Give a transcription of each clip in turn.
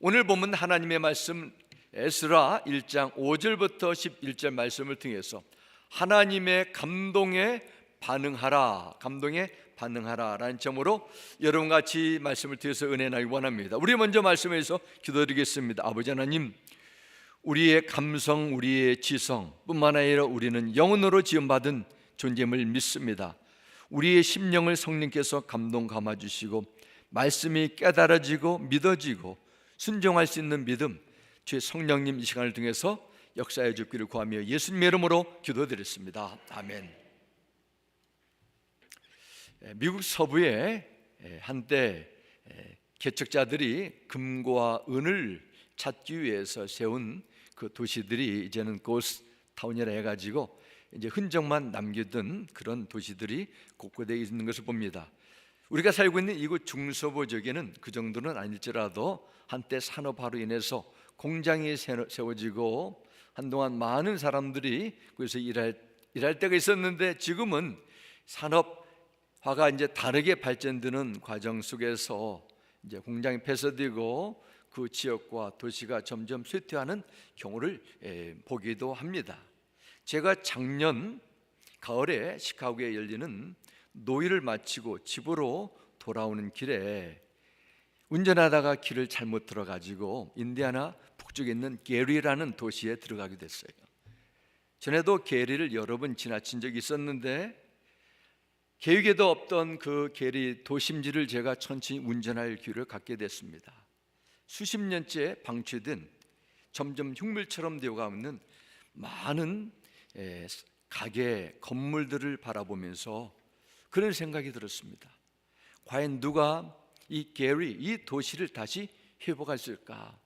오늘 본문 하나님의 말씀 에스라 1장 5절부터 11절 말씀을 통해서 하나님의 감동에 반응하라, 감동에 반응하라라는 점으로 여러분 같이 말씀을 드려서 은혜 나기 원합니다. 우리 먼저 말씀에서 기도드리겠습니다. 아버지 하나님, 우리의 감성, 우리의 지성 뿐만 아니라 우리는 영혼으로 지음받은 존재임을 믿습니다. 우리의 심령을 성령께서 감동 감아주시고 말씀이 깨달아지고 믿어지고 순종할 수 있는 믿음, 주의 성령님 이 시간을 통해서 역사해 주기를 구하며 예수님의 이름으로 기도드렸습니다. 아멘. 미국 서부에 한때 개척자들이 금과 은을 찾기 위해서 세운 그 도시들이 이제는 고스타운이라 해가지고 이제 흔적만 남기던 그런 도시들이 곳곳에 있는 것을 봅니다. 우리가 살고 있는 이곳 중서부 지역에는 그 정도는 아닐지라도 한때 산업화로 인해서 공장이 세워지고 한동안 많은 사람들이 거기서 일할 때가 있었는데, 지금은 산업화가 이제 다르게 발전되는 과정 속에서 이제 공장이 폐쇄되고 그 지역과 도시가 점점 쇠퇴하는 경우를 보기도 합니다. 제가 작년 가을에 시카고에 열리는 노일을 마치고 집으로 돌아오는 길에 운전하다가 길을 잘못 들어가지고 인디애나 북쪽에 있는 게리라는 도시에 들어가게 됐어요. 전에도 게리를 여러 번 지나친 적이 있었는데 계획에도 없던 그 게리 도심지를 제가 천천히 운전할 기회를 갖게 됐습니다. 수십 년째 방치된 점점 흉물처럼 되어가는 많은 가게, 건물들을 바라보면서 그런 생각이 들었습니다. 과연 누가 이 게리, 이 도시를 다시 회복할 수 있을까?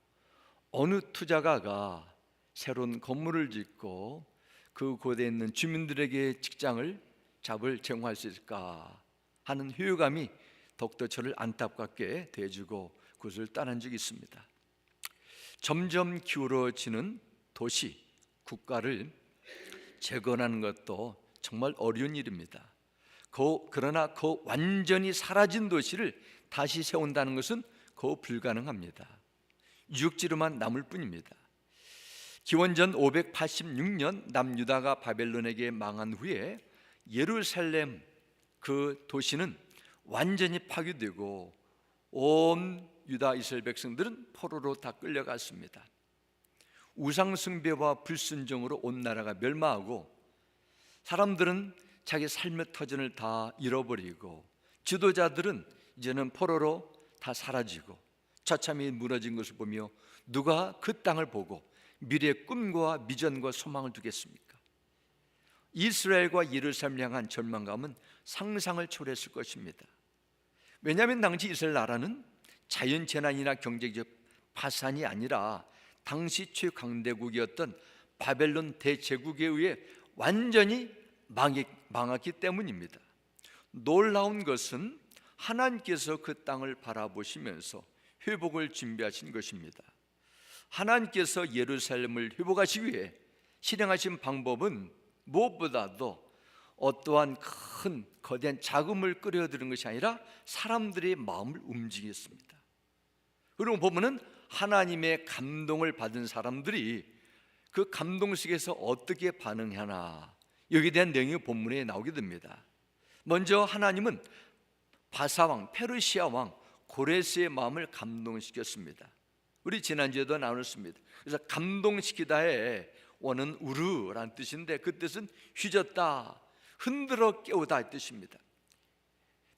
어느 투자가가 새로운 건물을 짓고 그 곳에 있는 주민들에게 직장을 잡을 제공할 수 있을까 하는 회유감이 더욱더 저를 안타깝게 대해주고 그것을 떠난 적이 있습니다. 점점 기울어지는 도시, 국가를 재건하는 것도 정말 어려운 일입니다. 그러나 그 완전히 사라진 도시를 다시 세운다는 것은 거의 불가능합니다. 유적지로만 남을 뿐입니다. 기원전 586년 남유다가 바벨론에게 망한 후에 예루살렘 그 도시는 완전히 파괴되고 온 유다 이스라엘 백성들은 포로로 다 끌려갔습니다. 우상 숭배와 불순종으로 온 나라가 멸망하고 사람들은 자기 삶의 터전을 다 잃어버리고 지도자들은 이제는 포로로 다 사라지고 처참히 무너진 것을 보며 누가 그 땅을 보고 미래의 꿈과 비전과 소망을 두겠습니까? 이스라엘과 예루살렘을 향한 절망감은 상상을 초월했을 것입니다. 왜냐하면 당시 이스라엘 나라는 자연재난이나 경제적 파산이 아니라 당시 최강대국이었던 바벨론 대제국에 의해 완전히 망했기 때문입니다. 놀라운 것은 하나님께서 그 땅을 바라보시면서 회복을 준비하신 것입니다. 하나님께서 예루살렘을 회복하시기 위해 실행하신 방법은 무엇보다도 어떠한 큰 거대한 자금을 끌어들이는 것이 아니라 사람들의 마음을 움직였습니다. 그리고 보면은 하나님의 감동을 받은 사람들이 그 감동 속에서 어떻게 반응하나, 여기에 대한 내용이 본문에 나오게 됩니다. 먼저 하나님은 바사왕, 페르시아 왕 고레스의 마음을 감동시켰습니다. 우리 지난주에도 나눴습니다. 그래서 감동시키다의 원은 우르라는 뜻인데 그 뜻은 휘젓다, 흔들어 깨우다 이 뜻입니다.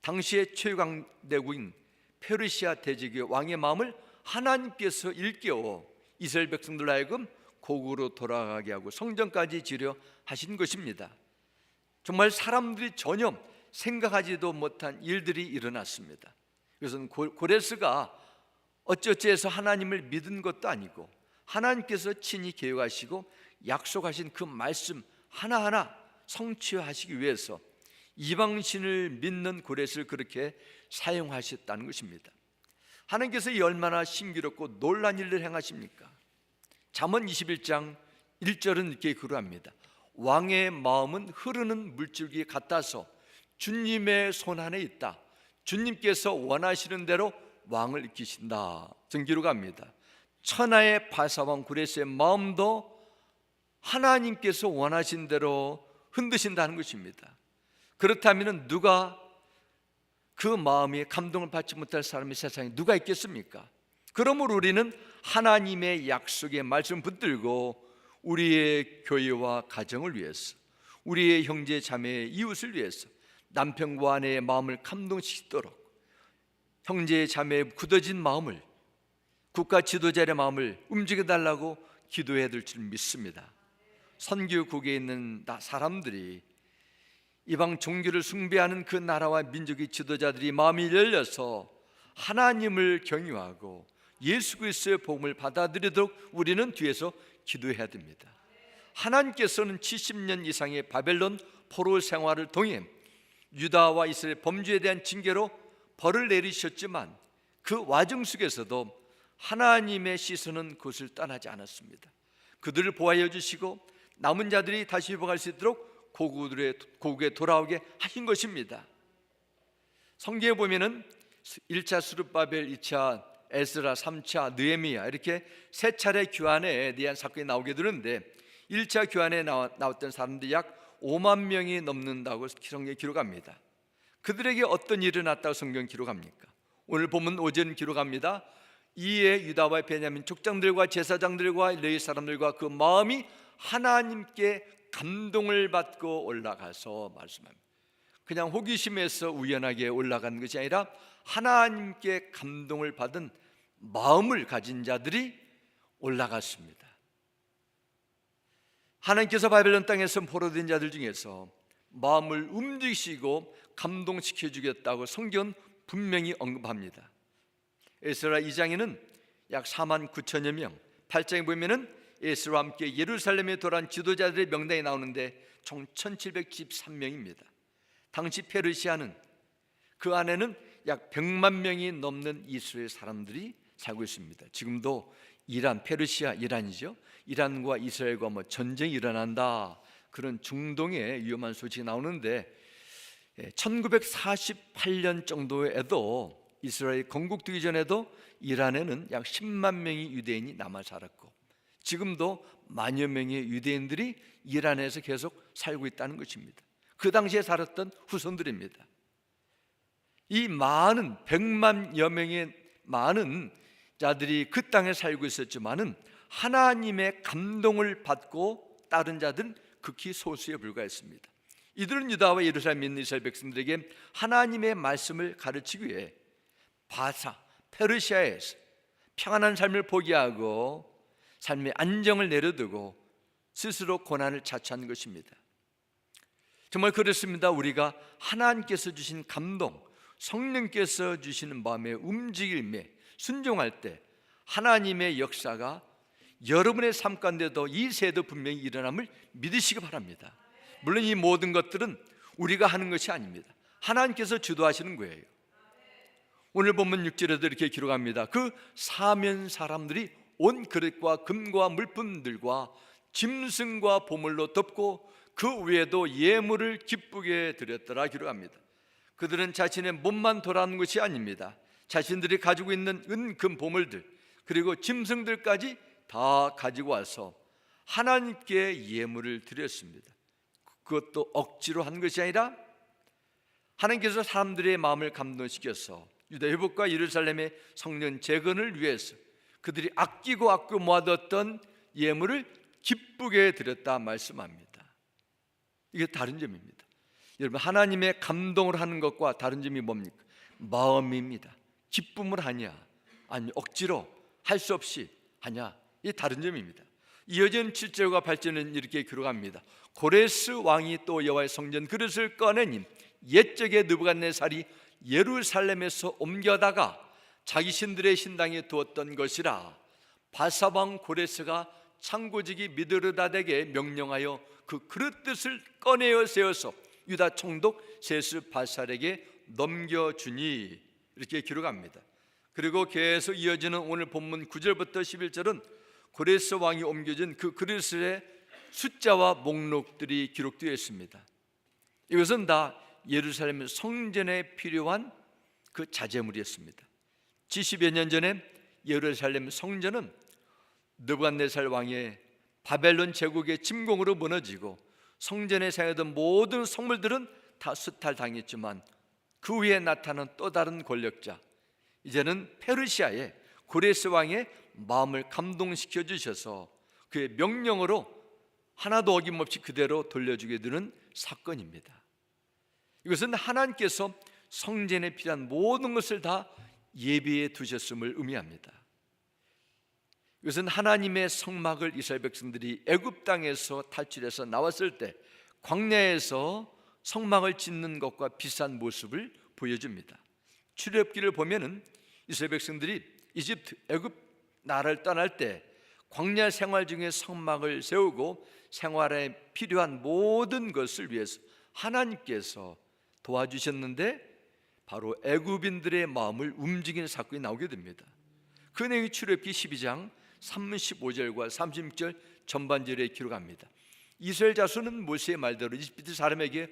당시의 최강대국인 페르시아 대제국의 왕의 마음을 하나님께서 일깨워 이스라엘 백성들로 하여금 고국으로 돌아가게 하고 성전까지 지려 하신 것입니다. 정말 사람들이 전혀 생각하지도 못한 일들이 일어났습니다. 그것은 고레스가 어찌어찌해서 하나님을 믿은 것도 아니고 하나님께서 친히 계획하시고 약속하신 그 말씀 하나하나 성취하시기 위해서 이방신을 믿는 고레스를 그렇게 사용하셨다는 것입니다. 하나님께서 이 얼마나 신기롭고 놀란 일을 행하십니까? 잠언 21장 1절은 이렇게 그러합니다. 왕의 마음은 흐르는 물줄기 같아서 주님의 손안에 있다. 주님께서 원하시는 대로 왕을 이기신다. 기록합니다. 천하의 바사왕 고레스의 마음도 하나님께서 원하신 대로 흔드신다는 것입니다. 그렇다면 누가 그 마음에 감동을 받지 못할 사람이 세상에 누가 있겠습니까? 그러므로 우리는 하나님의 약속의 말씀 붙들고 우리의 교회와 가정을 위해서, 우리의 형제 자매의 이웃을 위해서 남편과 아내의 마음을 감동시키도록 형제 자매의 굳어진 마음을, 국가 지도자의 마음을 움직여달라고 기도해야 될 줄 믿습니다. 선교국에 있는 사람들이, 이방 종교를 숭배하는 그 나라와 민족의 지도자들이 마음이 열려서 하나님을 경유하고 예수 그리스도의 복음을 받아들이도록 우리는 뒤에서 기도해야 됩니다. 하나님께서는 70년 이상의 바벨론 포로 생활을 통해 유다와 이스라엘 범죄에 대한 징계로 벌을 내리셨지만 그 와중 속에서도 하나님의 시선은 그것을 떠나지 않았습니다. 그들을 보호하여 주시고 남은 자들이 다시 회복할 수 있도록 고국에 돌아오게 하신 것입니다. 성경에 보면은 1차 스룹바벨, 2차 에스라, 3차 느헤미야, 이렇게 세 차례 교환에 대한 사건이 나오게 되는데 1차 교환에 나왔던 사람들이 약 5만 명이 넘는다고 성경에 기록합니다. 그들에게 어떤 일이 일어났다고 성경 기록합니까? 오늘 본문 5절 기록합니다. 이에 유다와 베냐민 족장들과 제사장들과 레위 사람들과 그 마음이 하나님께 감동을 받고 올라가서 말씀합니다. 그냥 호기심에서 우연하게 올라간 것이 아니라 하나님께 감동을 받은 마음을 가진 자들이 올라갔습니다. 하나님께서 바벨론 땅에서 포로된 자들 중에서 마음을 움직이시고 감동시켜 주겠다고 성경은 분명히 언급합니다. 에스라 2장에는 약 4만 9천여 명, 8장에 보면은 에스라와 함께 예루살렘에 돌아온 지도자들의 명단이 나오는데 총 1713명입니다. 당시 페르시아는, 그 안에는 약 100만 명이 넘는 이스라엘 사람들이 살고 있습니다. 지금도 이란, 페르시아, 이란이죠. 이란과 이스라엘과 전쟁이 일어난다, 그런 중동의 위험한 소식이 나오는데 1948년 정도에도 이스라엘 건국되기 전에도 이란에는 약 10만 명의 유대인이 남아 살았고 지금도 만여 명의 유대인들이 이란에서 계속 살고 있다는 것입니다. 그 당시에 살았던 후손들입니다. 이 많은 100만여 명의 많은 자들이 그 땅에 살고 있었지만은 하나님의 감동을 받고 따른 자들은 극히 소수에 불과했습니다. 이들은 유다와 예루살렘에 있는 이스라엘 백성들에게 하나님의 말씀을 가르치기 위해 바사, 페르시아에서 평안한 삶을 포기하고 삶의 안정을 내려두고 스스로 고난을 자처한 것입니다. 정말 그렇습니다. 우리가 하나님께서 주신 감동, 성령께서 주시는 마음의 움직임에 순종할 때 하나님의 역사가 여러분의 삶 가운데도 이 세도 분명히 일어남을 믿으시기 바랍니다. 물론 이 모든 것들은 우리가 하는 것이 아닙니다. 하나님께서 주도하시는 거예요. 오늘 본문 6절에도 이렇게 기록합니다. 그 사면 사람들이 온 그릇과 금과 물품들과 짐승과 보물로 덮고 그 위에도 예물을 기쁘게 드렸더라 기록합니다. 그들은 자신의 몸만 돌아가는 것이 아닙니다. 자신들이 가지고 있는 은, 금, 보물들 그리고 짐승들까지 다 가지고 와서 하나님께 예물을 드렸습니다. 그것도 억지로 한 것이 아니라 하나님께서 사람들의 마음을 감동시켜서 유다 회복과 예루살렘의 성전 재건을 위해서 그들이 아끼고 모아뒀던 예물을 기쁘게 드렸다 말씀합니다. 이게 다른 점입니다. 여러분, 하나님의 감동을 하는 것과 다른 점이 뭡니까? 마음입니다. 기쁨을 하냐 아니 억지로 할 수 없이 하냐, 이 다른 점입니다. 이어진 7절과 8절은 이렇게 기록합니다. 고레스 왕이 또 여호와의 성전 그릇을 꺼내니 옛적에 느부갓네살이 예루살렘에서 옮겨다가 자기 신들의 신당에 두었던 것이라. 바사왕 고레스가 창고지기 미드르닷에게 명령하여 그 그릇뜻을 꺼내어 세워서 유다 총독 세스바살에게 넘겨주니, 이렇게 기록합니다. 그리고 계속 이어지는 오늘 본문 9절부터 11절은 고레스 왕이 옮겨진 그 그릇의 숫자와 목록들이 기록되어 있습니다. 이것은 다 예루살렘 성전에 필요한 그 자재물이었습니다. 70여 년 전에 예루살렘 성전은 느부갓네살 왕의 바벨론 제국의 침공으로 무너지고 성전에 사용하던 모든 성물들은 다 수탈당했지만 그 위에 나타난 또 다른 권력자, 이제는 페르시아의 고레스 왕의 마음을 감동시켜 주셔서 그의 명령으로 하나도 어김없이 그대로 돌려주게 되는 사건입니다. 이것은 하나님께서 성전에 필요한 모든 것을 다 예비해 두셨음을 의미합니다. 이것은 하나님의 성막을 이스라엘 백성들이 애굽 땅에서 탈출해서 나왔을 때 광야에서 성막을 짓는 것과 비슷한 모습을 보여줍니다. 출애굽기를 보면은 이스라엘 백성들이 이집트 애굽 나라를 떠날 때 광야 생활 중에 성막을 세우고 생활에 필요한 모든 것을 위해서 하나님께서 도와주셨는데 바로 애굽인들의 마음을 움직이는 사건이 나오게 됩니다. 그 내용이 출애굽기 12장 35절과 36절 전반절에 기록합니다. 이스라엘 자손은 모세의 말대로 이집트 사람에게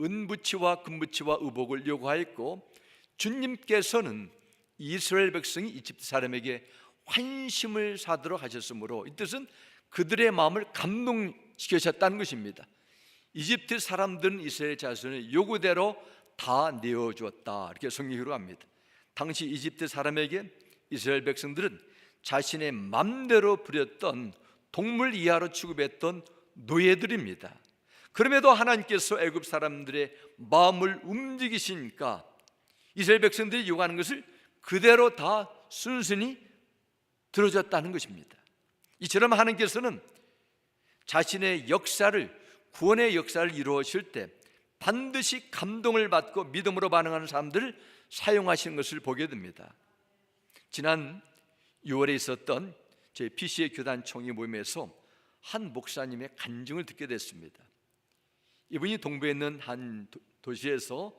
은부치와 금부치와 의복을 요구하였고 주님께서는 이스라엘 백성이 이집트 사람에게 환심을 사도록 하셨으므로 이 뜻은 그들의 마음을 감동시키셨다는 것입니다. 이집트 사람들은 이스라엘 자손의 요구대로 다 내어주었다, 이렇게 성경이 기록합니다. 당시 이집트 사람에게 이스라엘 백성들은 자신의 맘대로 부렸던 동물 이하로 취급했던 노예들입니다. 그럼에도 하나님께서 애굽 사람들의 마음을 움직이시니까 이스라엘 백성들이 요구하는 것을 그대로 다 순순히 들어줬다는 것입니다. 이처럼 하나님께서는 자신의 역사를, 구원의 역사를 이루어질 때 반드시 감동을 받고 믿음으로 반응하는 사람들을 사용하시는 것을 보게 됩니다. 지난 6월에 있었던 제 PC의 교단 총회 모임에서 한 목사님의 간증을 듣게 됐습니다. 이분이 동부에 있는 한 도시에서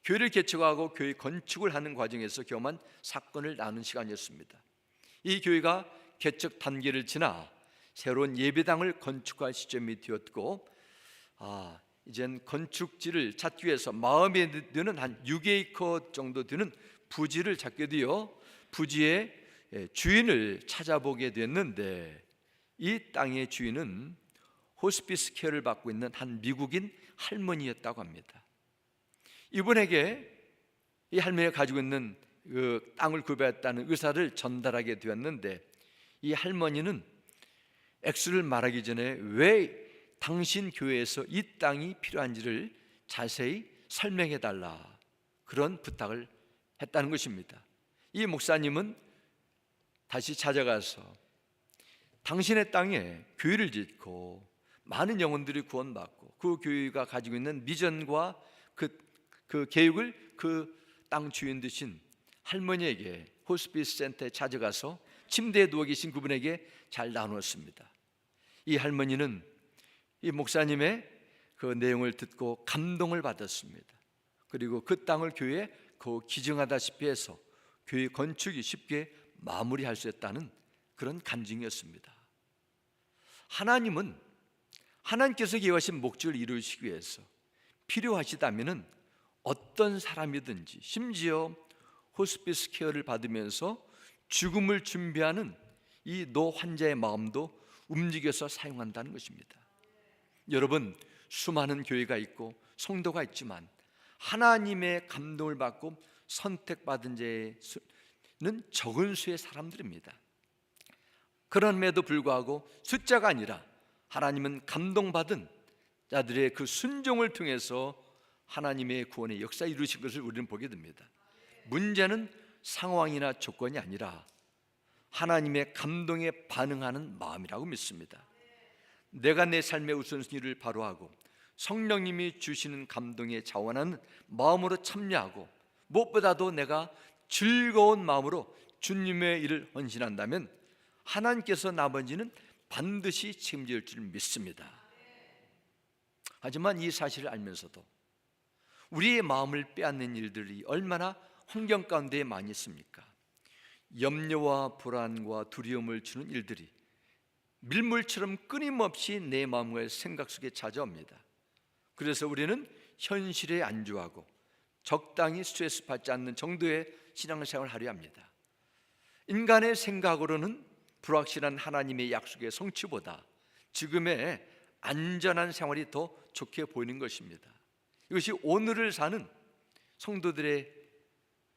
교회를 개척하고 교회 건축을 하는 과정에서 경험한 사건을 나눈 시간이었습니다. 이 교회가 개척 단계를 지나 새로운 예배당을 건축할 시점이 되었고 이젠 건축지를 찾기 위해서 마음에 드는 한 6에이커 정도 되는 부지를 찾게 되어 부지의 주인을 찾아보게 됐는데 이 땅의 주인은 호스피스 케어를 받고 있는 한 미국인 할머니였다고 합니다. 이분에게 이 할머니가 가지고 있는 그 땅을 구매했다는 의사를 전달하게 되었는데 이 할머니는 액수를 말하기 전에 왜 당신 교회에서 이 땅이 필요한지를 자세히 설명해 달라, 그런 부탁을 했다는 것입니다. 이 목사님은 다시 찾아가서 당신의 땅에 교회를 짓고 많은 영혼들이 구원받고 그 교회가 가지고 있는 비전과 그 계획을 그 땅 주인 되신 할머니에게 호스피스 센터에 찾아가서 침대에 누워 계신 그분에게 잘 나누었습니다. 이 할머니는 이 목사님의 그 내용을 듣고 감동을 받았습니다. 그리고 그 땅을 교회에 기증하다시피 해서 교회 건축이 쉽게 마무리할 수 있다는 그런 간증이었습니다. 하나님께서 계획하신 목적을 이루시기 위해서 필요하시다면 어떤 사람이든지, 심지어 호스피스 케어를 받으면서 죽음을 준비하는 이 노 환자의 마음도 움직여서 사용한다는 것입니다. 여러분, 수많은 교회가 있고 성도가 있지만 하나님의 감동을 받고 선택받은 자는 적은 수의 사람들입니다. 그럼에도 불구하고 숫자가 아니라 하나님은 감동받은 자들의 그 순종을 통해서 하나님의 구원의 역사 이루신 것을 우리는 보게 됩니다. 문제는 상황이나 조건이 아니라 하나님의 감동에 반응하는 마음이라고 믿습니다. 내가 내 삶의 우선순위를 바로하고 성령님이 주시는 감동에 자원하는 마음으로 참여하고 무엇보다도 내가 즐거운 마음으로 주님의 일을 헌신한다면 하나님께서 나머지는 반드시 책임질 줄 믿습니다. 하지만 이 사실을 알면서도 우리의 마음을 빼앗는 일들이 얼마나 환경 가운데 많이 있습니까? 염려와 불안과 두려움을 주는 일들이 밀물처럼 끊임없이 내 마음과 생각 속에 찾아옵니다. 그래서 우리는 현실에 안주하고 적당히 스트레스 받지 않는 정도의 신앙생활을 하려 합니다. 인간의 생각으로는 불확실한 하나님의 약속의 성취보다 지금의 안전한 생활이 더 좋게 보이는 것입니다. 이것이 오늘을 사는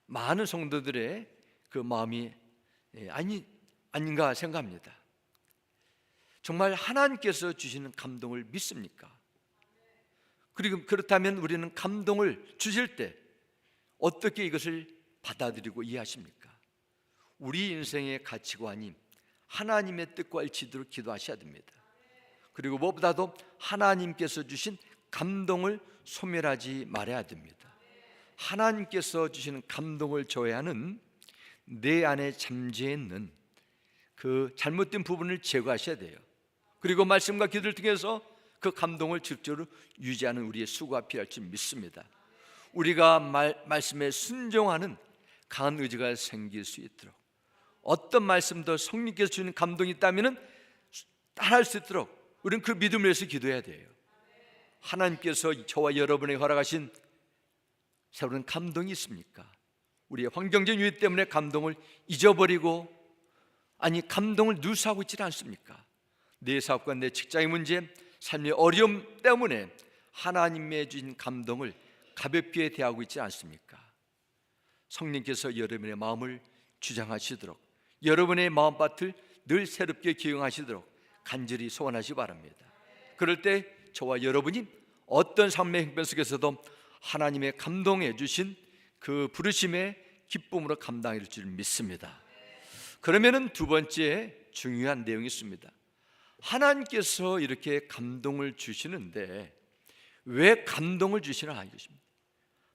많은 성도들의 그 마음이 아닌가 생각합니다. 정말 하나님께서 주시는 감동을 믿습니까? 그리고 그렇다면 우리는 감동을 주실 때 어떻게 이것을 받아들이고 이해하십니까? 우리 인생의 가치관이 하나님의 뜻과 일치도록 기도하셔야 됩니다. 그리고 무엇보다도 하나님께서 주신 감동을 소멸하지 말아야 됩니다. 하나님께서 주시는 감동을 조회하는 내 안에 잠재 있는 그 잘못된 부분을 제거하셔야 돼요. 그리고 말씀과 기도를 통해서 그 감동을 직접으로 유지하는 우리의 수고가 필요할 줄 믿습니다. 우리가 말씀에 순종하는 강한 의지가 생길 수 있도록, 어떤 말씀도 성령께서 주는 감동이 있다면 따라할 수 있도록 우리는 그 믿음을 위해서 기도해야 돼요. 하나님께서 저와 여러분에게 허락하신 새로운 감동이 있습니까? 우리의 환경적 유의 때문에 감동을 잊어버리고, 감동을 누수하고 있지 않습니까? 내 사업과 내 직장의 문제, 삶의 어려움 때문에 하나님의 주신 감동을 가볍게 대하고 있지 않습니까? 성령께서 여러분의 마음을 주장하시도록, 여러분의 마음밭을 늘 새롭게 기용하시도록 간절히 소원하시기 바랍니다. 그럴 때 저와 여러분이 어떤 삶의 형편 속에서도 하나님의 감동해 주신 그 부르심의 기쁨으로 감당할 줄 믿습니다. 그러면은 두 번째 중요한 내용이 있습니다. 하나님께서 이렇게 감동을 주시는데 왜 감동을 주시나 이것입니다.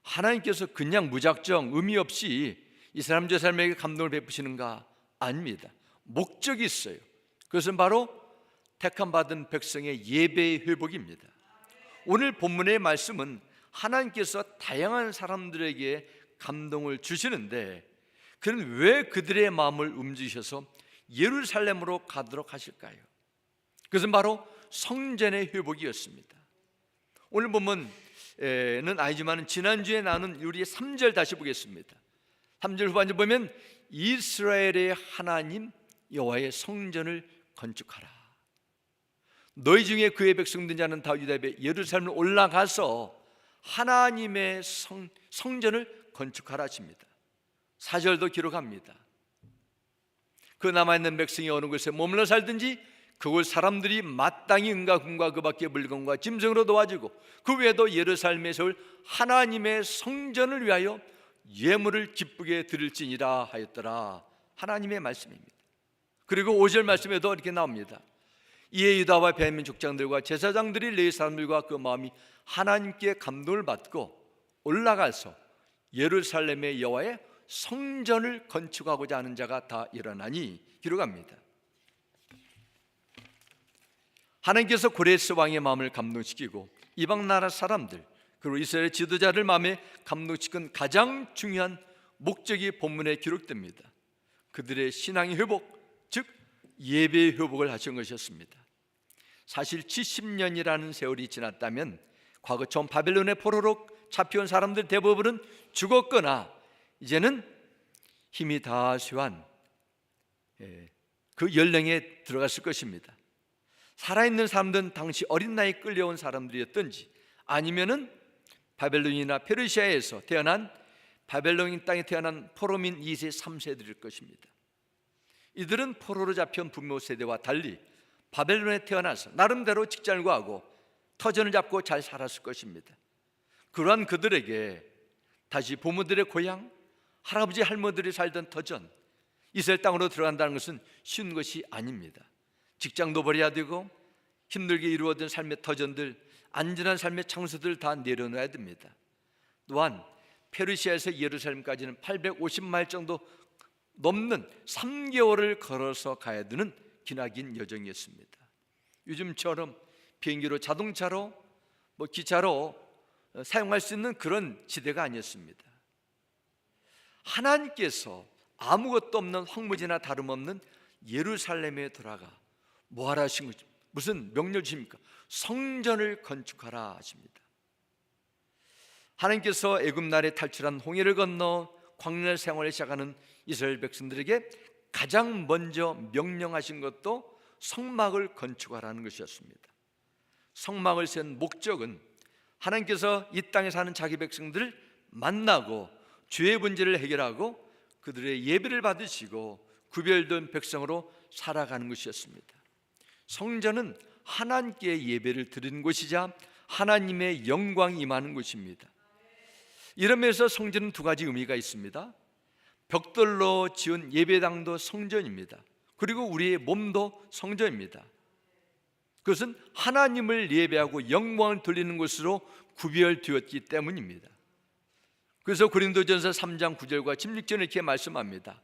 하나님께서 그냥 무작정 의미 없이 이 사람 저 사람에게 감동을 베푸시는가? 아닙니다. 목적이 있어요. 그것은 바로 택함 받은 백성의 예배의 회복입니다. 오늘 본문의 말씀은 하나님께서 다양한 사람들에게 감동을 주시는데, 그는 왜 그들의 마음을 움직이셔서 예루살렘으로 가도록 하실까요? 그것은 바로 성전의 회복이었습니다. 오늘 본문은 아니지만 지난주에 나눈 우리의 3절 다시 보겠습니다. 3절 후반절 보면 이스라엘의 하나님 여호와의 성전을 건축하라. 너희 중에 그의 백성된 자는 다 유다의 예루살렘에 올라가서 하나님의 성전을 건축하라 하십니다. 4절도 기록합니다. 그 남아있는 백성이 어느 곳에 머물러 살든지 그곳 사람들이 마땅히 은과 금과 그 밖의 물건과 짐승으로 도와주고 그 외에도 예루살렘에 세울 하나님의 성전을 위하여 예물을 기쁘게 드릴지니라 하였더라. 하나님의 말씀입니다. 그리고 5절 말씀에도 이렇게 나옵니다. 이에 유다와 베냐민 족장들과 제사장들이 레위 사람들과 그 마음이 하나님께 감동을 받고 올라가서 예루살렘의 여호와의 성전을 건축하고자 하는 자가 다 일어나니 기록합니다. 하나님께서 고레스 왕의 마음을 감동시키고 이방 나라 사람들 그리고 이스라엘 지도자들 마음에 감동시킨 가장 중요한 목적이 본문에 기록됩니다. 그들의 신앙의 회복, 즉 예배의 회복을 하신 것이었습니다. 사실 70년이라는 세월이 지났다면 과거 처음 바벨론의 포로로 잡혀온 사람들 대부분은 죽었거나 이제는 힘이 다 쇠한 그 연령에 들어갔을 것입니다. 살아있는 사람들은 당시 어린 나이에 끌려온 사람들이었던지 아니면은 바벨론이나 페르시아에서 태어난 바벨론 땅에 태어난 포로민 2세 3세들일 것입니다. 이들은 포로로 잡혀온 부모 세대와 달리 바벨론에 태어나서 나름대로 직장을 구하고 터전을 잡고 잘 살았을 것입니다. 그러한 그들에게 다시 부모들의 고향, 할아버지 할머니들이 살던 터전 이스라엘 땅으로 들어간다는 것은 쉬운 것이 아닙니다. 직장도 버려야 되고 힘들게 이루어진 삶의 터전들, 안전한 삶의 장소들 다 내려놓아야 됩니다. 또한 페르시아에서 예루살렘까지는 850마일 정도 넘는 3개월을 걸어서 가야 되는 기나긴 여정이었습니다. 요즘처럼 비행기로, 자동차로, 기차로 사용할 수 있는 그런 지대가 아니었습니다. 하나님께서 아무것도 없는 황무지나 다름없는 예루살렘에 돌아가 뭐하라 하신 거죠? 무슨 명령 주십니까? 성전을 건축하라 하십니다. 하나님께서 애굽 나라에 탈출한 홍해를 건너 광야 생활을 시작하는 이스라엘 백성들에게 가장 먼저 명령하신 것도 성막을 건축하라는 것이었습니다. 성막을 세운 목적은 하나님께서 이 땅에 사는 자기 백성들을 만나고 죄의 문제를 해결하고 그들의 예배를 받으시고 구별된 백성으로 살아가는 것이었습니다. 성전은 하나님께 예배를 드리는 곳이자 하나님의 영광이 임하는 곳입니다. 이런 면에서 성전은 두 가지 의미가 있습니다. 벽돌로 지은 예배당도 성전입니다. 그리고 우리의 몸도 성전입니다. 그것은 하나님을 예배하고 영광을 돌리는 곳으로 구별되었기 때문입니다. 그래서 고린도전서 3장 9절과 16절에 이렇게 말씀합니다.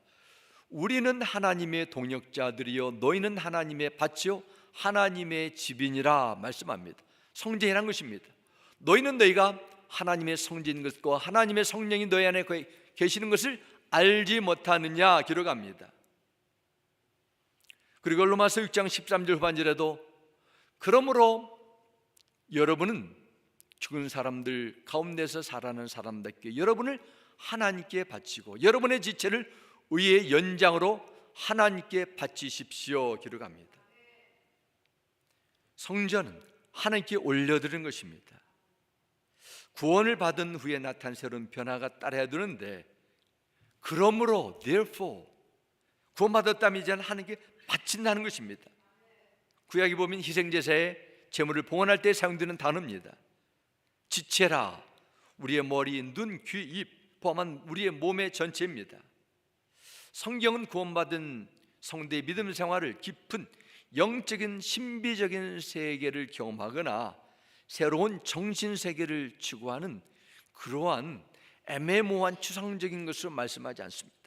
우리는 하나님의 동역자들이요 너희는 하나님의 밭이요 하나님의 집이니라 말씀합니다. 성전이란 것입니다. 너희는 너희가 하나님의 성전인 것과 하나님의 성령이 너희 안에 계시는 것을 알지 못하느냐 기록합니다. 그리고 로마서 6장 13절 후반절에도 그러므로 여러분은 죽은 사람들 가운데서 살아나는 사람답게 여러분을 하나님께 바치고 여러분의 지체를 의의 연장으로 하나님께 바치십시오 기록합니다. 성전은 하나님께 올려드리는 것입니다. 구원을 받은 후에 나타난 새로운 변화가 따라야 되는데 그러므로 therefore 구원받았다면 이제는 하나님께 바친다는 것입니다. 구약에 보면 희생제사의 제물을 봉헌할 때 사용되는 단어입니다. 지체라 우리의 머리, 눈, 귀, 입 포함한 우리의 몸의 전체입니다. 성경은 구원받은 성도의 믿음 생활을 깊은 영적인 신비적인 세계를 경험하거나 새로운 정신세계를 추구하는 그러한 애매모호한 추상적인 것으로 말씀하지 않습니다.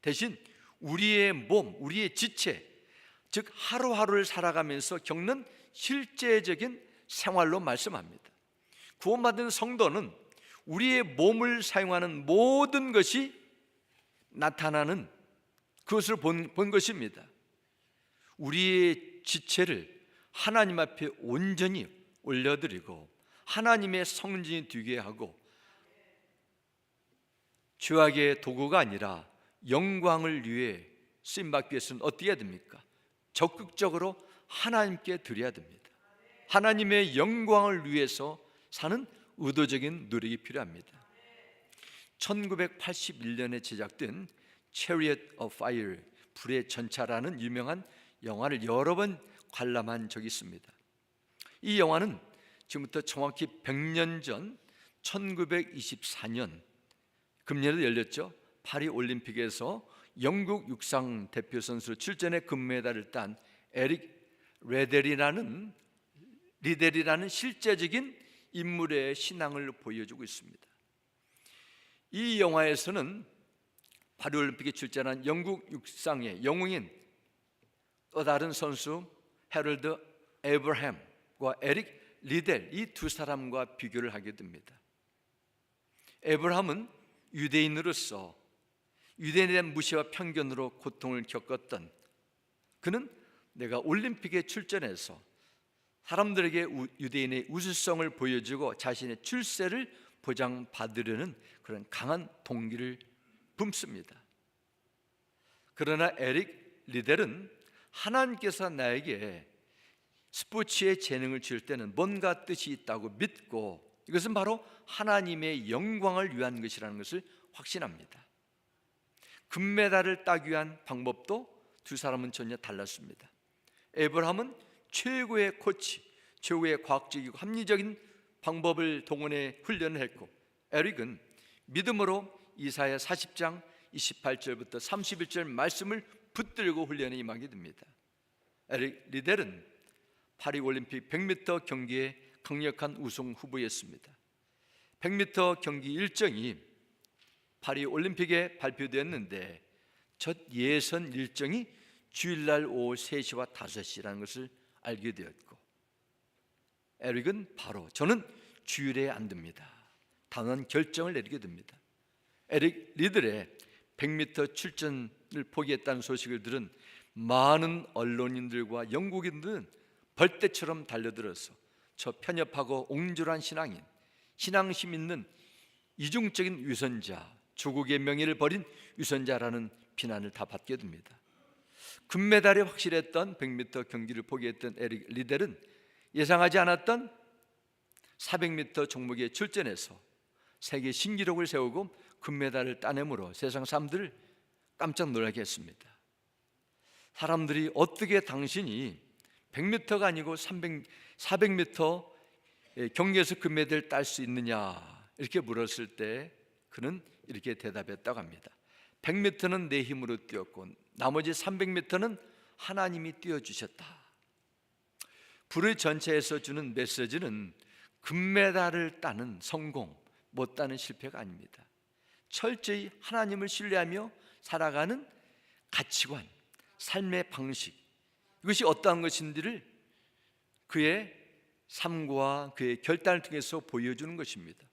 대신 우리의 몸, 우리의 지체, 즉 하루하루를 살아가면서 겪는 실제적인 생활로 말씀합니다. 구원받은 성도는 우리의 몸을 사용하는 모든 것이 나타나는 그것을 본 것입니다. 우리의 지체를 하나님 앞에 온전히 올려드리고 하나님의 성전이 되게 하고 죄악의 도구가 아니라 영광을 위해 쓰임받기 위해서는 어떻게 해야 됩니까? 적극적으로 하나님께 드려야 됩니다. 하나님의 영광을 위해서 사는 의도적인 노력이 필요합니다. 1981년에 제작된 Chariot of Fire, 불의 전차라는 유명한 영화를 여러 번 관람한 적이 있습니다. 이 영화는 지금부터 정확히 100년 전 1924년 금년에 열렸죠. 파리 올림픽에서 영국 육상 대표 선수로 출전해 금메달을 딴 에릭 리델이라는 실제적인 인물의 신앙을 보여주고 있습니다. 이 영화에서는 파리 올림픽에 출전한 영국 육상의 영웅인 또 다른 선수 해럴드 에브라함과 에릭 리델 이 두 사람과 비교를 하게 됩니다. 에브라함은 유대인으로서 유대인에 대한 무시와 편견으로 고통을 겪었던 그는 내가 올림픽에 출전해서 사람들에게 유대인의 우수성을 보여주고 자신의 출세를 보장받으려는 그런 강한 동기를 뿜습니다. 그러나 에릭 리델은 하나님께서 나에게 스포츠에 재능을 줄 때는 뭔가 뜻이 있다고 믿고 이것은 바로 하나님의 영광을 위한 것이라는 것을 확신합니다. 금메달을 따기 위한 방법도 두 사람은 전혀 달랐습니다. 에브라함은 최고의 코치, 최고의 과학적이고 합리적인 방법을 동원해 훈련을 했고 에릭은 믿음으로 이사야 40장 28절부터 31절 말씀을 붙들고 훈련에 임하게 됩니다. 에릭 리델은 파리 올림픽 100m 경기에 강력한 우승 후보였습니다. 100m 경기 일정이 파리 올림픽에 발표되었는데 첫 예선 일정이 주일날 오후 3시와 5시라는 것을 알게 되었고 에릭은 바로 저는 주일에 안 됩니다. 단호한 결정을 내리게 됩니다. 에릭 리들의 100m 출전을 포기했다는 소식을 들은 많은 언론인들과 영국인들은 벌떼처럼 달려들어서 저 편협하고 옹졸한 신앙인, 신앙심 있는 이중적인 위선자, 조국의 명예를 버린 위선자라는 비난을 다 받게 됩니다. 금메달이 확실했던 100m 경기를 포기했던 에릭 리델은 예상하지 않았던 400m 종목에 출전해서 세계 신기록을 세우고 금메달을 따내므로 세상 사람들을 깜짝 놀라게 했습니다. 사람들이 어떻게 당신이 100m가 아니고 400m 경기에서 금메달을 딸 수 있느냐 이렇게 물었을 때 그는 이렇게 대답했다고 합니다. 100m는 내 힘으로 뛰었고 나머지 300m는 하나님이 뛰어주셨다. 불의 전체에서 주는 메시지는 금메달을 따는 성공, 못 따는 실패가 아닙니다. 철저히 하나님을 신뢰하며 살아가는 가치관, 삶의 방식, 이것이 어떠한 것인지를 그의 삶과 그의 결단을 통해서 보여주는 것입니다.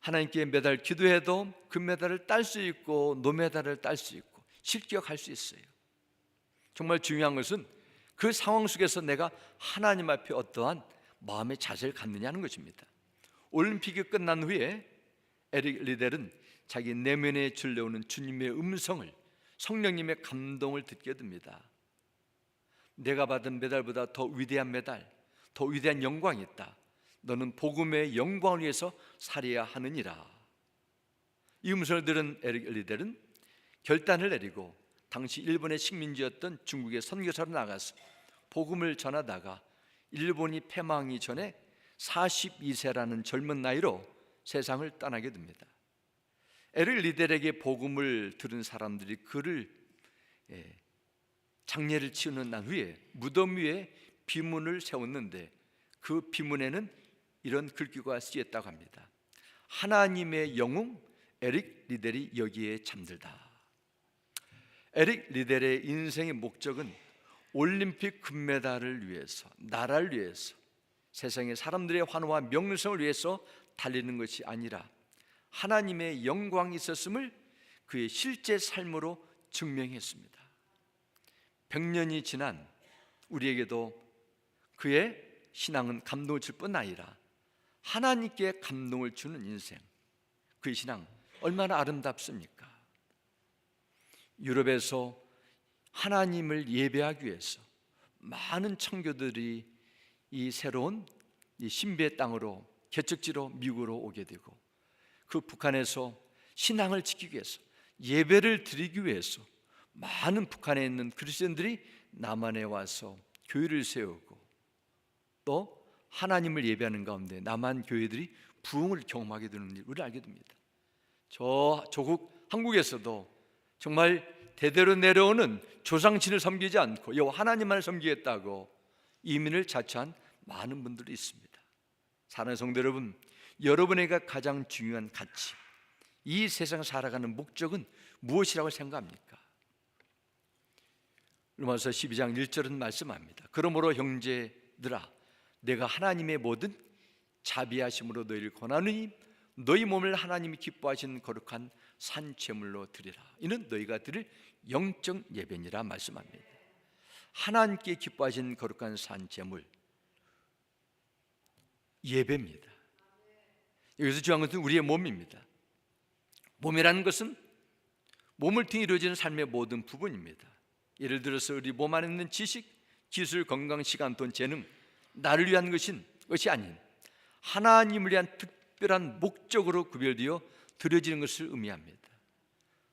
하나님께 매달 기도해도 금메달을 딸 수 있고 노메달을 딸 수 있고 실격할 수 있어요. 정말 중요한 것은 그 상황 속에서 내가 하나님 앞에 어떠한 마음의 자세를 갖느냐는 것입니다. 올림픽이 끝난 후에 에릭 리델은 자기 내면에 들려오는 주님의 음성을, 성령님의 감동을 듣게 됩니다. 내가 받은 메달보다 더 위대한 메달, 더 위대한 영광이 있다. 너는 복음의 영광을 위해서 살아야 하느니라. 이 음성을 들은 에릭 리델은 결단을 내리고 당시 일본의 식민지였던 중국의 선교사로 나가서 복음을 전하다가 일본이 패망하기 전에 42세라는 젊은 나이로 세상을 떠나게 됩니다. 에릭 리델에게 복음을 들은 사람들이 그를 장례를 치르는 날 후에 무덤 위에 비문을 세웠는데 그 비문에는 이런 글귀가 쓰였다고 합니다. 하나님의 영웅 에릭 리델이 여기에 잠들다. 에릭 리델의 인생의 목적은 올림픽 금메달을 위해서, 나라를 위해서, 세상의 사람들의 환호와 명성을 위해서 달리는 것이 아니라 하나님의 영광이 있었음을 그의 실제 삶으로 증명했습니다. 100년이 지난 우리에게도 그의 신앙은 감동을 줄 뿐 아니라 하나님께 감동을 주는 인생, 그의 신앙 얼마나 아름답습니까? 유럽에서 하나님을 예배하기 위해서 많은 청교들이 이 새로운 이 신비의 땅으로 개척지로 미국으로 오게 되고, 그 북한에서 신앙을 지키기 위해서, 예배를 드리기 위해서 많은 북한에 있는 그리스도인들이 남한에 와서 교회를 세우고 또 하나님을 예배하는 가운데 남한 교회들이 부흥을 경험하게 되는 일 우리를 알게 됩니다. 저 조국 한국에서도 정말 대대로 내려오는 조상신을 섬기지 않고 여호와 하나님만을 섬기겠다고 이민을 자처한 많은 분들이 있습니다. 사랑하는 성도 여러분, 여러분에게 가장 중요한 가치, 이 세상 살아가는 목적은 무엇이라고 생각합니까? 로마서 12장 1절은 말씀합니다. 그러므로 형제들아, 내가 하나님의 모든 자비하심으로 너희를 권하노니 너희 몸을 하나님이 기뻐하신 거룩한 산제물로 드리라. 이는 너희가 드릴 영적 예배니라 말씀합니다. 하나님께 기뻐하신 거룩한 산제물, 예배입니다. 여기서 중요한 것은 우리의 몸입니다. 몸이라는 것은 몸을 통해 이루어지는 삶의 모든 부분입니다. 예를 들어서 우리 몸 안에 있는 지식, 기술, 건강, 시간, 돈, 재능, 나를 위한 것이 아닌 하나님을 위한 특별한 목적으로 구별되어 드려지는 것을 의미합니다.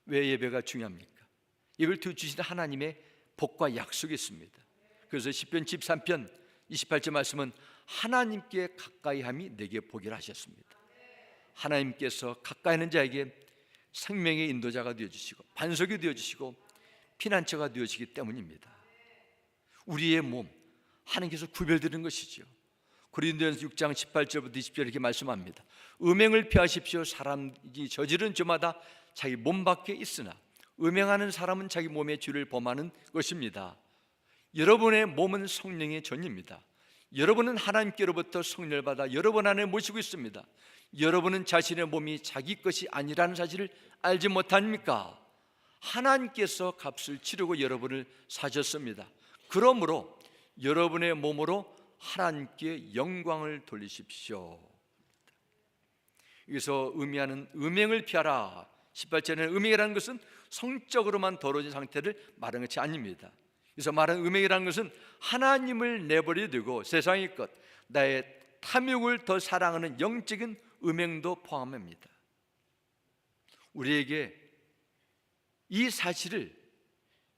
왜 예배가 중요합니까? 예배를 통해 주신 하나님의 복과 약속이 있습니다. 그래서 시편 13편 28절 말씀은 하나님께 가까이함이 내게 복이라 하셨습니다. 하나님께서 가까이 있는 자에게 생명의 인도자가 되어주시고 반석이 되어주시고 피난처가 되어지기 때문입니다. 우리의 몸, 하나님께서 구별드리는 것이죠. 고린도전서 6장 18절부터 20절 이렇게 말씀합니다. 음행을 피하십시오. 사람이 저지른 죄마다 자기 몸 밖에 있으나 음행하는 사람은 자기 몸의 죄를 범하는 것입니다. 여러분의 몸은 성령의 전입니다. 여러분은 하나님께로부터 성령을 받아 여러분 안에 모시고 있습니다. 여러분은 자신의 몸이 자기 것이 아니라는 사실을 알지 못합니까? 하나님께서 값을 치르고 여러분을 사셨습니다. 그러므로 여러분의 몸으로 하나님께 영광을 돌리십시오. 여기서 의미하는 음행을 피하라, 18절에는 음행이라는 것은 성적으로만 더러워진 상태를 말하는 것이 아닙니다. 그래서 말하는 음행이라는 것은 하나님을 내버려 두고 세상의 것, 나의 탐욕을 더 사랑하는 영적인 음행도 포함합니다. 우리에게 이 사실을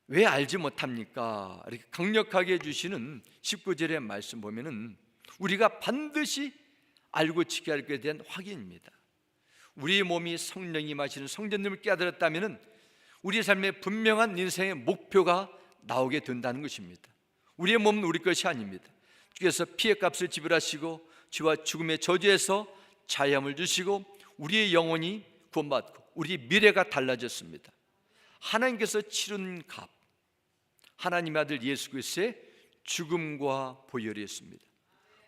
왜 알지 못합니까? 이렇게 강력하게 해주시는 19절의 말씀 보면은 우리가 반드시 알고 지켜야 할 것에 대한 확인입니다. 우리의 몸이 성령이 마시는 성전님을 깨달았다면 우리의 삶에 분명한 인생의 목표가 나오게 된다는 것입니다. 우리의 몸은 우리 것이 아닙니다. 주께서 피의 값을 지불하시고 죄와 죽음의 저주에서 자유함을 주시고 우리의 영혼이 구원받고 우리의 미래가 달라졌습니다. 하나님께서 치른 값, 하나님의 아들 예수 그리스도의 죽음과 보혈이었습니다.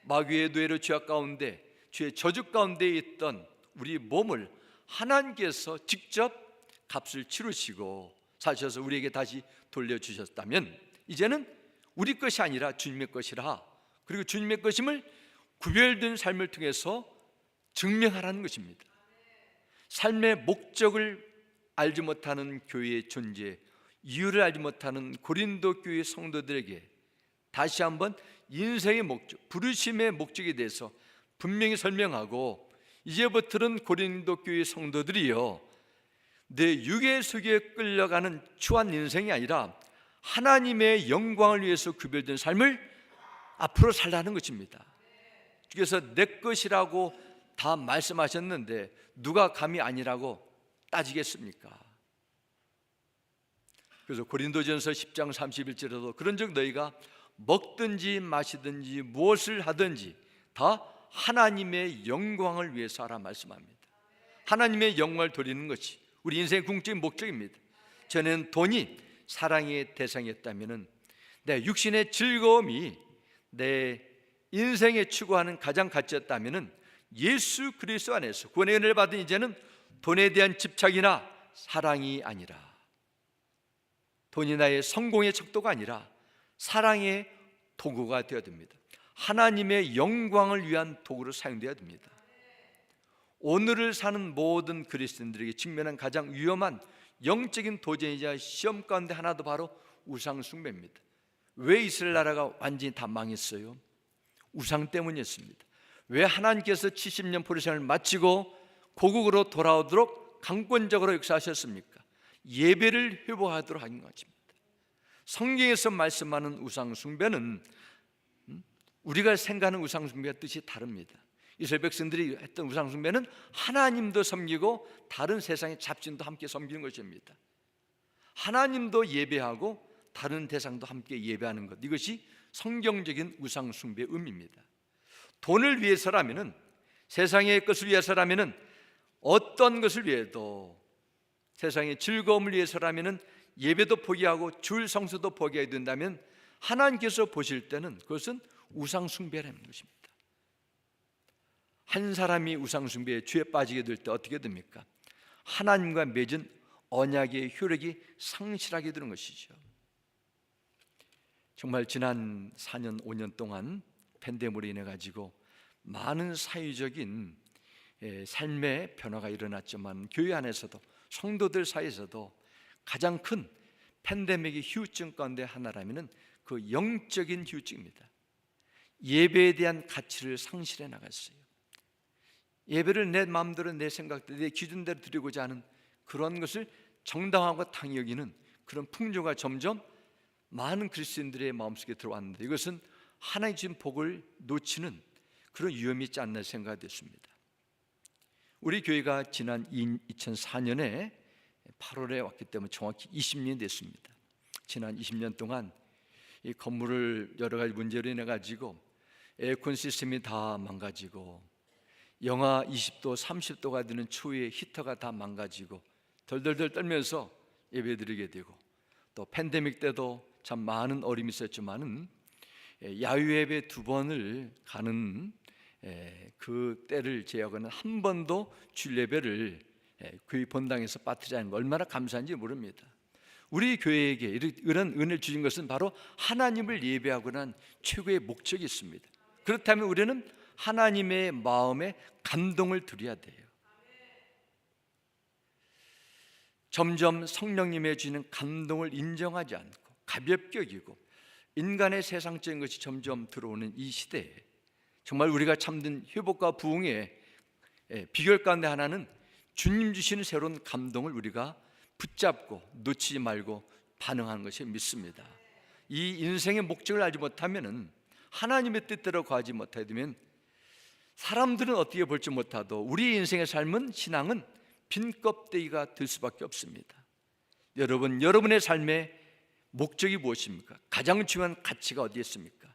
마귀의 노예로 죄악 가운데, 죄의 저주 가운데 있던 우리 몸을 하나님께서 직접 값을 치르시고 사셔서 우리에게 다시 돌려주셨다면 이제는 우리 것이 아니라 주님의 것이라, 그리고 주님의 것임을 구별된 삶을 통해서 증명하라는 것입니다. 삶의 목적을 알지 못하는 교회의 존재, 이유를 알지 못하는 고린도 교회 성도들에게 다시 한번 인생의 목적, 부르심의 목적에 대해서 분명히 설명하고, 이제부터는 고린도 교회 성도들이요, 내 육의 속에 끌려가는 추한 인생이 아니라 하나님의 영광을 위해서 구별된 삶을 앞으로 살라는 것입니다. 주께서 내 것이라고 다 말씀하셨는데 누가 감히 아니라고 따지겠습니까? 그래서 고린도전서 10장 31절에도 그런즉 너희가 먹든지 마시든지 무엇을 하든지 다 하나님의 영광을 위해서 하라 말씀합니다. 하나님의 영광을 돌리는 것이 우리 인생의 궁극적인 목적입니다. 저는 돈이 사랑의 대상이었다면 내 육신의 즐거움이 내 인생에 추구하는 가장 가치였다면 예수 그리스도 안에서 구원의 은혜를 받은 이제는 돈에 대한 집착이나 사랑이 아니라, 돈이 나의 성공의 척도가 아니라 사랑의 도구가 되어야 됩니다. 하나님의 영광을 위한 도구로 사용되어야 됩니다. 오늘을 사는 모든 그리스도인들에게 직면한 가장 위험한 영적인 도전이자 시험 가운데 하나도 바로 우상 숭배입니다. 왜 이스라엘 나라가 완전히 다 망했어요? 우상 때문이었습니다. 왜 하나님께서 70년 포로생활을 마치고 고국으로 돌아오도록 강권적으로 역사하셨습니까? 예배를 회복하도록 하는 것입니다. 성경에서 말씀하는 우상 숭배는 우리가 생각하는 우상 숭배와 뜻이 다릅니다. 이스라엘 백성들이 했던 우상 숭배는 하나님도 섬기고 다른 세상의 잡신도 함께 섬기는 것입니다. 하나님도 예배하고 다른 대상도 함께 예배하는 것, 이것이 성경적인 우상 숭배의 의미입니다. 돈을 위해서라면은, 세상의 것을 위해서라면은, 어떤 것을 위해도, 세상의 즐거움을 위해서라면은 예배도 포기하고 줄 성수도 포기해야 된다면 하나님께서 보실 때는 그것은 우상 숭배라는 것입니다. 한 사람이 우상 숭배에 죄에 빠지게 될 때 어떻게 됩니까? 하나님과 맺은 언약의 효력이 상실하게 되는 것이죠. 정말 지난 4년 5년 동안 팬데믹으로 인해 가지고 많은 사회적인 삶의 변화가 일어났지만 교회 안에서도 성도들 사이에서도 가장 큰 팬데믹의 후유증 가운데 하나라면 그 영적인 후유증입니다. 예배에 대한 가치를 상실해 나갔어요. 예배를 내 마음대로, 내 생각대로, 내 기준대로 드리고자 하는 그런 것을 정당하고 당연히 여기는 그런 풍조가 점점 많은 그리스도인들의 마음속에 들어왔는데, 이것은 하나님 주신 복을 놓치는 그런 위험이 있지 않나 생각됐습니다. 우리 교회가 지난 2004년에 8월에 왔기 때문에 정확히 20년이 됐습니다. 지난 20년 동안 이 건물을 여러 가지 문제로 인해 가지고 에어컨 시스템이 다 망가지고, 영하 20도 30도가 되는 추위에 히터가 다 망가지고 덜덜덜 떨면서 예배드리게 되고, 또 팬데믹 때도 참 많은 어려움이 있었지만은 야유 예배 2번을 가는 그 때를 제외하고는 한 번도 주일 예배를 교회 본당에서 빠뜨리지 않은 거 얼마나 감사한지 모릅니다. 우리 교회에게 이런 은혜를 주신 것은 바로 하나님을 예배하고 난 최고의 목적이 있습니다. 그렇다면 우리는 하나님의 마음에 감동을 드려야 돼요. 점점 성령님의 주시는 감동을 인정하지 않고 가볍게 여기고 인간의 세상적인 것이 점점 들어오는 이 시대에 정말 우리가 참된 회복과 부흥의 비결 가운데 하나는 주님 주시는 새로운 감동을 우리가 붙잡고 놓치지 말고 반응하는 것이 믿습니다. 이 인생의 목적을 알지 못하면, 하나님의 뜻대로 가지 못하게 되면 사람들은 어떻게 볼지 못하도 우리 인생의 삶은, 신앙은 빈 껍데기가 될 수밖에 없습니다. 여러분, 여러분의 삶의 목적이 무엇입니까? 가장 중요한 가치가 어디에 있습니까?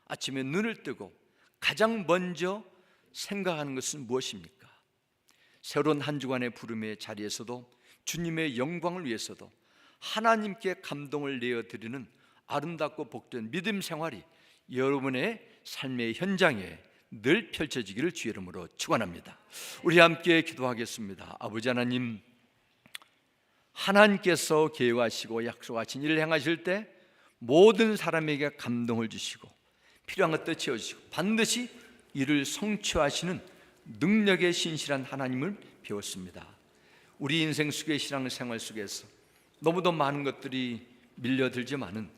아침에 눈을 뜨고 가장 먼저 생각하는 것은 무엇입니까? 새로운 한 주간의 부름의 자리에서도 주님의 영광을 위해서도 하나님께 감동을 내어드리는 아름답고 복된 믿음 생활이 여러분의 삶의 현장에 늘 펼쳐지기를 주의 이름으로 축원합니다. 우리 함께 기도하겠습니다. 아버지 하나님, 하나님께서 계획하시고 약속하신 일을 행하실 때 모든 사람에게 감동을 주시고 필요한 것도 채워주시고 반드시 이를 성취하시는 능력의 신실한 하나님을 배웠습니다. 우리 인생 속의 신앙생활 속에서 너무도 많은 것들이 밀려들지만은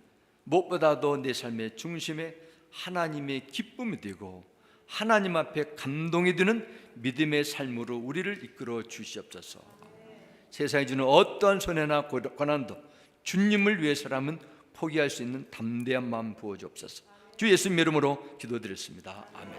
무엇보다도 내 삶의 중심에 하나님의 기쁨이 되고 하나님 앞에 감동이 되는 믿음의 삶으로 우리를 이끌어 주시옵소서. 세상이 주는 어떠한 손해나 고난도 주님을 위해서라면 포기할 수 있는 담대한 마음 부어 주옵소서. 주 예수님 이름으로 기도드렸습니다. 아멘.